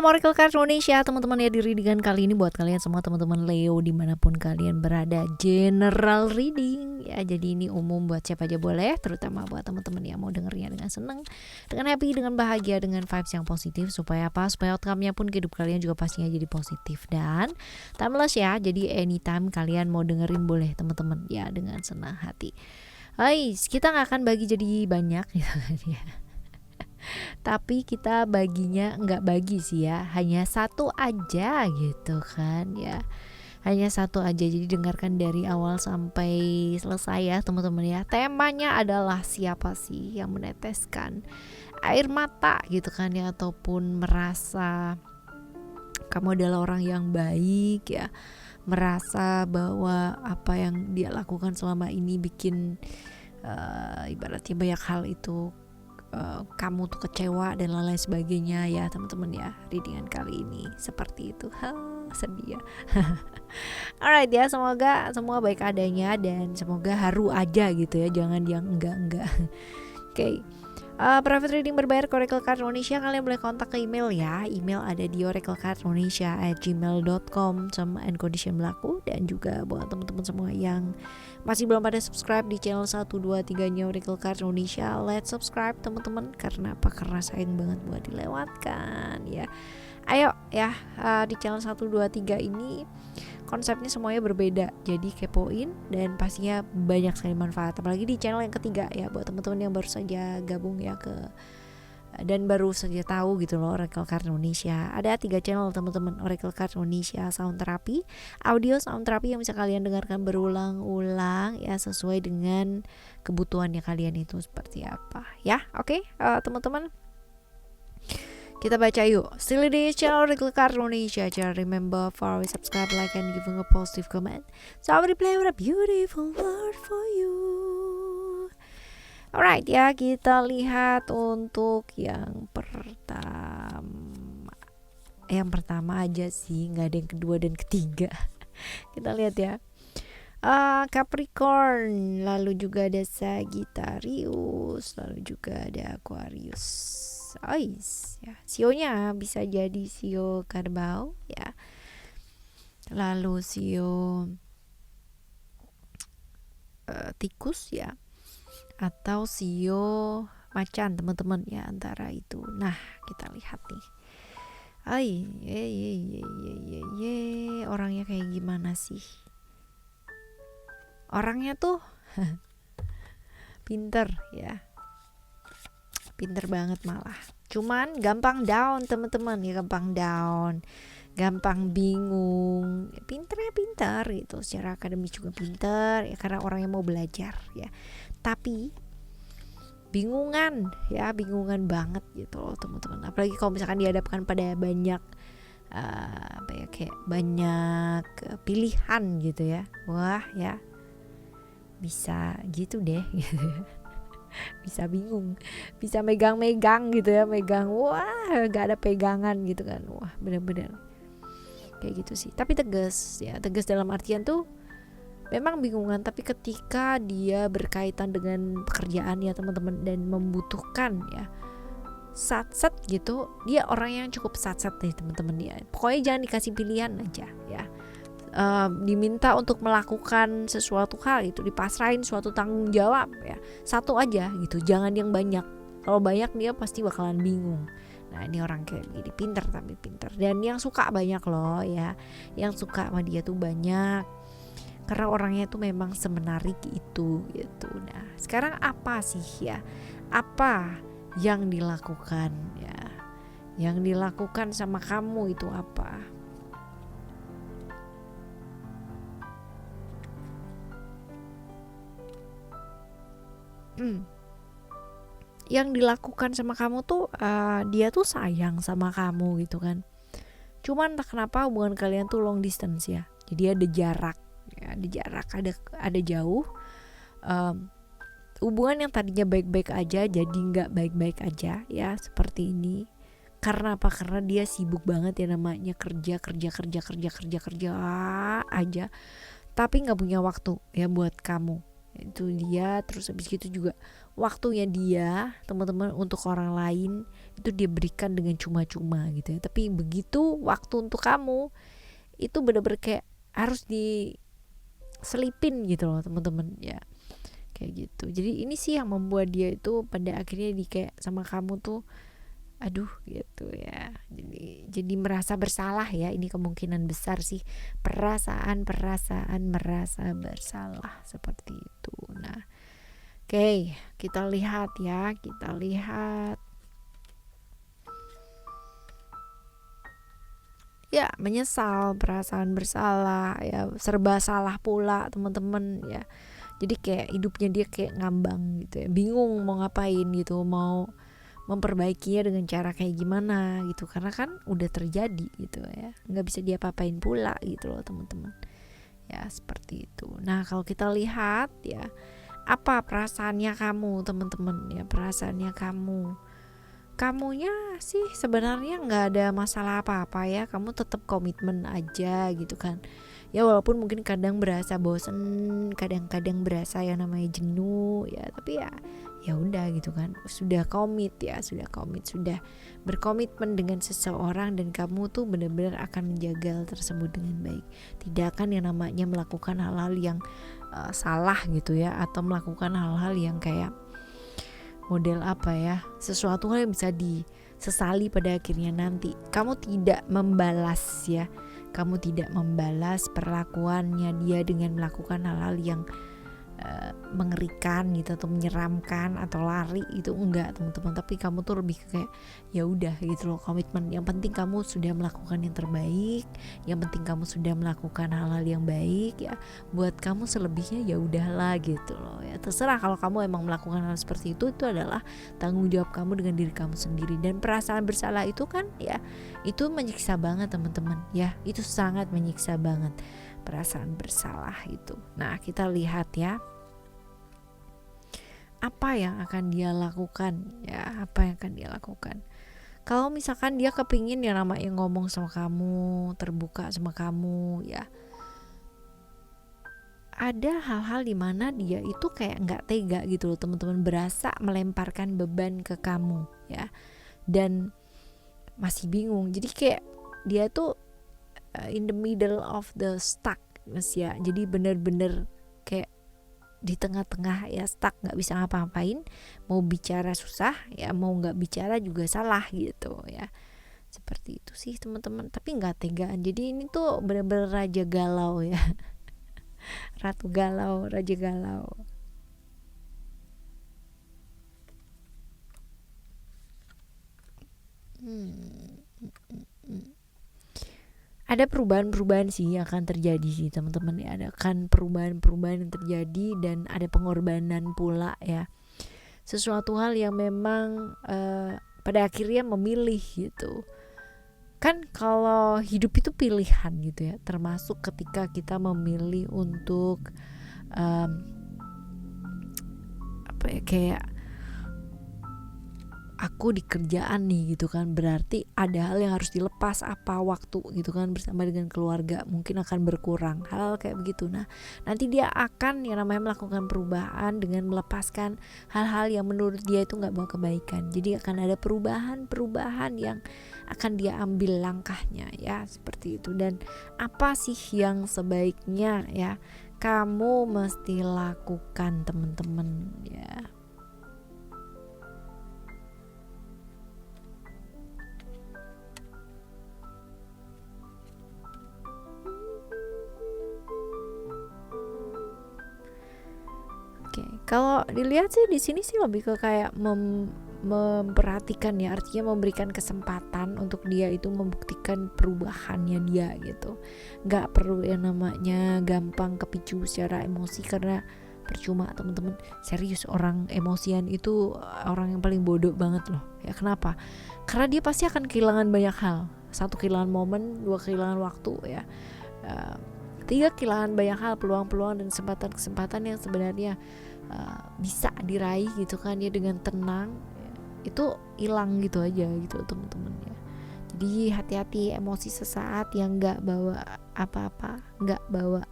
Salam Oracle Card Indonesia teman-teman ya. Di readingan kali ini buat kalian semua teman-teman Leo dimanapun kalian berada, general reading ya. Jadi ini umum buat siapa aja boleh, terutama buat teman-teman yang mau dengernya dengan seneng, dengan happy, dengan bahagia, dengan vibes yang positif. Supaya apa? Supaya outcome-nya pun ke hidup kalian juga pastinya jadi positif dan timeless ya. Jadi anytime kalian mau dengerin boleh teman-teman ya, dengan senang hati. Hai, kita gak akan bagi jadi banyak gitu kan ya. Tapi kita baginya nggak bagi sih ya, hanya satu aja gitu kan ya, hanya satu aja. Jadi dengarkan dari awal sampai selesai ya teman-teman ya. Temanya adalah siapa sih yang meneteskan air mata gitu kan ya, ataupun merasa kamu adalah orang yang baik ya, merasa bahwa apa yang dia lakukan selama ini bikin ibaratnya banyak hal itu kamu tuh kecewa dan lain-lain sebagainya ya teman-teman ya. Readingan kali ini seperti itu. Sedih ya. Alright ya, semoga semua baik adanya dan semoga haru aja gitu ya, jangan yang enggak. Oke. Private reading berbayar ke Oracle Card Indonesia, kalian boleh kontak ke email ya. Email ada di oraclecardindonesia@gmail.com, sama and condition berlaku. Dan juga buat teman-teman semua yang masih belum pada subscribe di channel 123-nya Oracle Card Indonesia, let's subscribe teman-teman. Karena apa? Karena sayang banget buat dilewatkan ya. Ayo ya, di channel 123 ini konsepnya semuanya berbeda, jadi kepoin dan pastinya banyak sekali manfaat. Apalagi di channel yang ketiga ya, buat teman-teman yang baru saja gabung ya dan baru saja tahu gitu loh Oracle Card Indonesia. Ada 3 channel teman-teman, Oracle Card Indonesia Sound Therapy, audio sound therapy yang bisa kalian dengarkan berulang-ulang ya, sesuai dengan kebutuhannya kalian itu seperti apa ya. Oke, teman-teman, kita baca yuk. Still di channel Oracle Card Indonesia. Jangan remember for subscribe, like, and giving a positive comment. So I will play with a beautiful word for you. Alright ya, kita lihat untuk yang pertama. Yang pertama aja sih, nggak ada yang kedua dan ketiga. Kita lihat ya. Capricorn, lalu juga ada Sagittarius, lalu juga ada Aquarius. Ya, sionya bisa jadi sio kerbau ya, lalu sio tikus ya, atau sio macan teman-teman ya, antara itu. Nah, kita lihat nih. Orangnya kayak gimana sih? Orangnya tuh pinter ya, pinter banget malah. Cuman gampang down teman-teman ya, gampang bingung. Pinter gitu, secara akademis juga pinter ya, karena orangnya mau belajar ya. Tapi bingungan banget gitu loh teman-teman. Apalagi kalau misalkan dihadapkan pada banyak kayak banyak pilihan gitu ya. Wah ya, bisa gitu deh gitu. Bisa bingung, bisa megang gitu ya, wah gak ada pegangan gitu kan. Wah bener-bener kayak gitu sih. Tapi tegas dalam artian tuh memang bingungan, tapi ketika dia berkaitan dengan pekerjaan ya teman-teman, dan membutuhkan ya satset gitu, dia orang yang cukup satset deh teman-teman ya. Pokoknya jangan dikasih pilihan aja ya. Diminta untuk melakukan sesuatu hal itu, dipasrahin suatu tanggung jawab ya, satu aja gitu, jangan yang banyak. Kalau banyak dia pasti bakalan bingung. Nah ini orang kayak gini, pinter dan yang suka banyak loh ya, yang suka sama dia tuh banyak, karena orangnya tuh memang semenarik itu gitu. Nah sekarang apa sih ya, apa yang dilakukan ya, yang dilakukan sama kamu itu apa? Yang dilakukan sama kamu tuh dia tuh sayang sama kamu gitu kan. Cuman entah kenapa hubungan kalian tuh long distance ya, jadi ada jarak ya, ada jauh. Hubungan yang tadinya baik-baik aja jadi nggak baik-baik aja ya, seperti ini. Karena apa? Karena dia sibuk banget ya, namanya kerja aja, tapi nggak punya waktu ya buat kamu itu dia. Terus habis gitu juga waktunya dia teman-teman untuk orang lain itu dia berikan dengan cuma-cuma gitu ya, tapi begitu waktu untuk kamu itu benar-benar kayak harus diselipin gitu loh teman-teman ya, kayak gitu. Jadi ini sih yang membuat dia itu pada akhirnya di kayak sama kamu tuh aduh gitu ya, jadi merasa bersalah ya. Ini kemungkinan besar sih perasaan merasa bersalah seperti itu. Nah oke, kita lihat ya, kita lihat ya, menyesal, perasaan bersalah ya, serba salah pula teman-teman ya. Jadi kayak hidupnya dia kayak ngambang gitu ya, bingung mau ngapain gitu, mau memperbaikinya dengan cara kayak gimana gitu, karena kan udah terjadi gitu ya, nggak bisa diapa-apain pula gitu loh teman-teman ya, seperti itu. Nah kalau kita lihat ya, apa perasaannya kamu teman-teman ya, perasaannya kamunya sih sebenarnya nggak ada masalah apa-apa ya, kamu tetap komitmen aja gitu kan ya, walaupun mungkin kadang berasa bosen, kadang-kadang berasa yang namanya jenuh ya, tapi ya udah gitu kan, sudah komit ya, sudah berkomitmen dengan seseorang dan kamu tuh benar-benar akan menjaga hal tersebut dengan baik. Tidak akan yang namanya melakukan hal-hal yang salah gitu ya, atau melakukan hal-hal yang kayak model apa ya, sesuatu hal yang bisa disesali pada akhirnya nanti. Kamu tidak membalas ya, kamu tidak membalas perlakuannya dia dengan melakukan hal-hal yang mengerikan gitu atau menyeramkan atau lari, itu enggak teman-teman. Tapi kamu tuh lebih kayak ya udah gitu loh, komitmen. Yang penting kamu sudah melakukan yang terbaik, yang penting kamu sudah melakukan hal-hal yang baik ya. Buat kamu selebihnya ya udahlah gitu loh ya, terserah. Kalau kamu emang melakukan hal seperti itu adalah tanggung jawab kamu dengan diri kamu sendiri. Dan perasaan bersalah itu kan ya, itu menyiksa banget teman-teman ya, itu sangat menyiksa banget perasaan bersalah itu. Nah kita lihat ya, apa yang akan dia lakukan ya, apa yang akan dia lakukan. Kalau misalkan dia kepingin ya namanya ngomong sama kamu, terbuka sama kamu ya, ada hal-hal dimana dia itu kayak nggak tega gitu loh teman-teman, berasa melemparkan beban ke kamu ya, dan masih bingung. Jadi kayak dia tuh in the middle of the stuck mas ya, jadi bener-bener kayak di tengah-tengah ya, stuck, nggak bisa ngapa-ngapain, mau bicara susah ya, mau nggak bicara juga salah gitu ya, seperti itu sih teman-teman. Tapi nggak tegaan, jadi ini tuh bener-bener raja galau ya ratu galau, raja galau. Ada perubahan-perubahan sih yang akan terjadi sih teman-teman ya, ada kan perubahan-perubahan yang terjadi dan ada pengorbanan pula ya, sesuatu hal yang memang pada akhirnya memilih gitu kan. Kalau hidup itu pilihan gitu ya, termasuk ketika kita memilih untuk apa ya, kayak aku di kerjaan nih gitu kan, berarti ada hal yang harus dilepas, apa waktu gitu kan bersama dengan keluarga mungkin akan berkurang, hal kayak begitu. Nah nanti dia akan yang namanya melakukan perubahan dengan melepaskan hal-hal yang menurut dia itu nggak bawa kebaikan. Jadi akan ada perubahan yang akan dia ambil langkahnya ya, seperti itu. Dan apa sih yang sebaiknya ya kamu mesti lakukan teman-teman ya. Kalau dilihat sih di sini sih lebih ke kayak memperhatikan ya, artinya memberikan kesempatan untuk dia itu membuktikan perubahannya dia gitu. Nggak perlu yang namanya gampang kepicu secara emosi, karena percuma teman-teman. Serius, orang emosian itu orang yang paling bodoh banget loh ya. Kenapa? Karena dia pasti akan kehilangan banyak hal. Satu, kehilangan momen. Dua, kehilangan waktu ya. Tiga, kehilangan banyak hal, peluang-peluang dan kesempatan-kesempatan yang sebenarnya bisa diraih gitu kan ya dengan tenang, itu hilang gitu aja gitu teman-teman ya. Jadi hati-hati emosi sesaat yang nggak bawa apa-apa, nggak bawa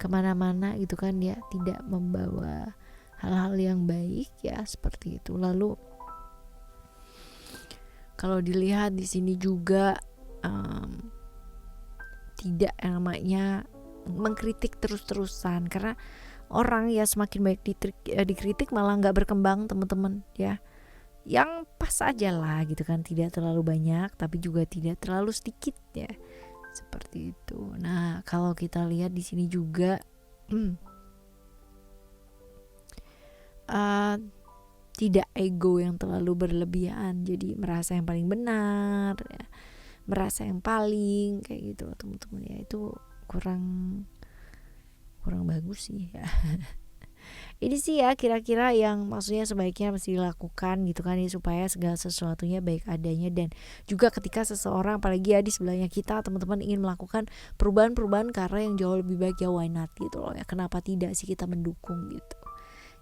kemana-mana gitu kan ya, tidak membawa hal-hal yang baik ya, seperti itu. Lalu kalau dilihat di sini juga tidak namanya mengkritik terus-terusan, karena orang ya semakin banyak dikritik malah nggak berkembang teman-teman ya. Yang pas aja lah gitu kan, tidak terlalu banyak tapi juga tidak terlalu sedikit ya, seperti itu. Nah kalau kita lihat di sini juga tidak ego yang terlalu berlebihan, jadi merasa yang paling benar ya, merasa yang paling kayak gitu teman-teman ya, itu kurang bagus sih ya. Ini sih ya kira-kira yang maksudnya sebaiknya mesti dilakukan gitu kan ya, supaya segala sesuatunya baik adanya. Dan juga ketika seseorang, apalagi ya di sebelahnya kita, teman-teman ingin melakukan perubahan-perubahan karena yang jauh lebih baik, ya why not gitu loh ya, kenapa tidak sih kita mendukung gitu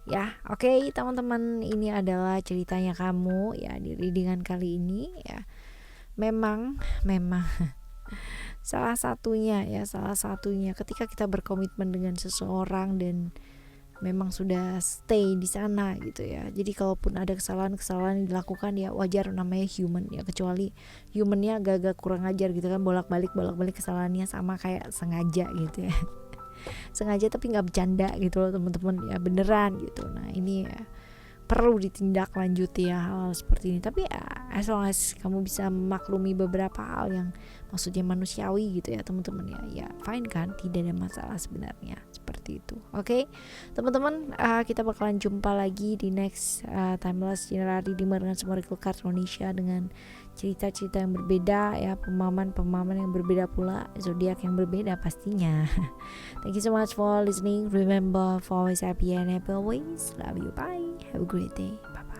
ya. Oke, teman-teman, ini adalah ceritanya kamu ya di readingan kali ini ya. Memang salah satunya ketika kita berkomitmen dengan seseorang dan memang sudah stay di sana gitu ya, jadi kalaupun ada kesalahan yang dilakukan ya wajar, namanya human ya, kecuali humannya agak-agak kurang ajar gitu kan, bolak-balik kesalahannya sama kayak sengaja gitu ya. Sengaja tapi nggak bercanda gitu loh teman-teman ya, beneran gitu. Nah ini ya perlu ditindaklanjuti ya hal seperti ini. Tapi ya as long as kamu bisa memaklumi beberapa hal yang maksudnya manusiawi gitu ya teman-teman ya fine kan, tidak ada masalah sebenarnya, seperti itu. Oke, teman-teman, kita bakalan jumpa lagi di next Timeless General Reading dengan Oracle Card Indonesia, dengan cerita-cerita yang berbeda ya, pemahaman yang berbeda pula, zodiak yang berbeda pastinya. Thank you so much for listening. Remember, for always happy and happy always. Love you. Bye. Have a great day. Bye bye.